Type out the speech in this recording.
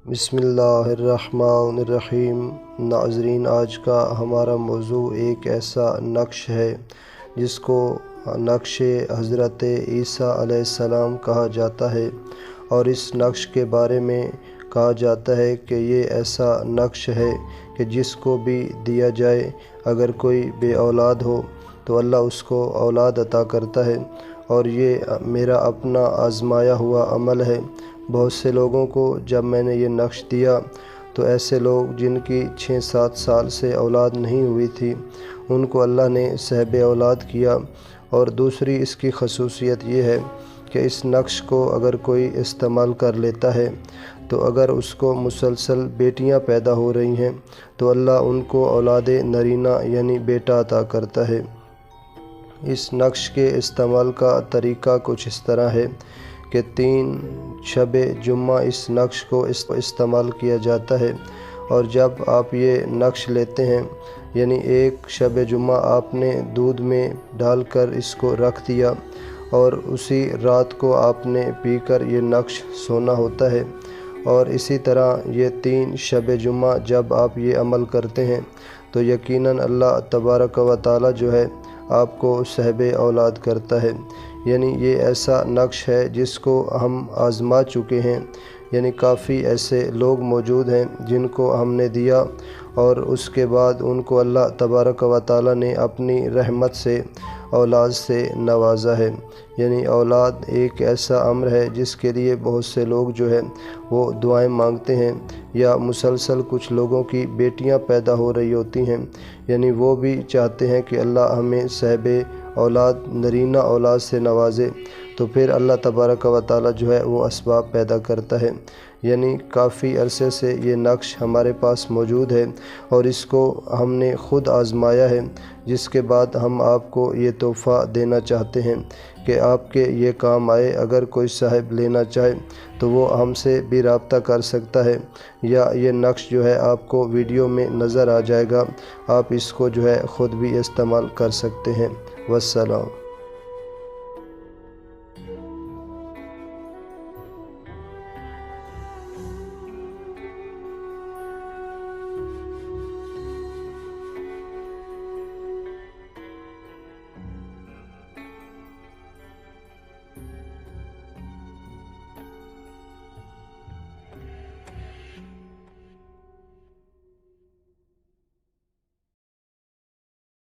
बिस्मिल्लाहिर्रहमानिर्रहीम। नाज़रीन, आज का हमारा मौज़ू एक ऐसा नक्श है जिसको नक्श हज़रत ईसा अलैहिस्सलाम कहा जाता है, और इस नक्श के बारे में कहा जाता है कि ये ऐसा नक्श है कि जिसको भी दिया जाए, अगर कोई बे औलाद हो तो अल्लाह उसको औलाद अता करता है। और ये मेरा अपना आज़माया हुआ अमल है। बहुत से लोगों को जब मैंने ये नक्श दिया तो ऐसे लोग जिनकी 6-7 साल से औलाद नहीं हुई थी, उनको अल्लाह ने साहिब औलाद किया। और दूसरी इसकी खसूसियत ये है कि इस नक्श को अगर कोई इस्तेमाल कर लेता है तो अगर उसको मुसलसल बेटियां पैदा हो रही हैं तो अल्लाह उनको औलाद नरीना यानी बेटा अता करता है। इस नक्श के इस्तेमाल का तरीका कुछ इस तरह है कि 3 शब जुम्मा इस नक्श को इस्तेमाल किया जाता है। और जब आप ये नक्श लेते हैं, यानी एक शब जुम्मा आपने दूध में डालकर इसको रख दिया और उसी रात को आपने पीकर ये नक्श सोना होता है। और इसी तरह ये 3 शब जुम्मा जब आप ये अमल करते हैं तो यकीनन अल्लाह तबारक व तआला जो है आपको साहिब औलाद करता है। यानी ये ऐसा नक्श है जिसको हम आज़मा चुके हैं। यानी काफ़ी ऐसे लोग मौजूद हैं जिनको हमने दिया और उसके बाद उनको अल्लाह तबारक व तआला ने अपनी रहमत से औलाद से नवाजा है। यानी औलाद एक ऐसा अम्र है जिसके लिए बहुत से लोग जो है वो दुआएं मांगते हैं, या मुसलसल कुछ लोगों की बेटियां पैदा हो रही होती हैं, यानी वो भी चाहते हैं कि अल्लाह हमें साहिब औलाद नरीना औलाद से नवाजे। तो फिर अल्लाह तबारक व तआला जो है वो असबाब पैदा करता है। यानी काफ़ी अरसे से ये नक्श हमारे पास मौजूद है और इसको हमने ख़ुद आज़माया है, जिसके बाद हम आपको ये तोहफ़ा देना चाहते हैं कि आपके ये काम आए। अगर कोई साहिब लेना चाहे तो वो हमसे भी रब्ता कर सकता है, या ये नक्श जो है आपको वीडियो में नज़र आ जाएगा, आप इसको जो है ख़ुद भी इस्तेमाल कर सकते हैं। वस्सलाम।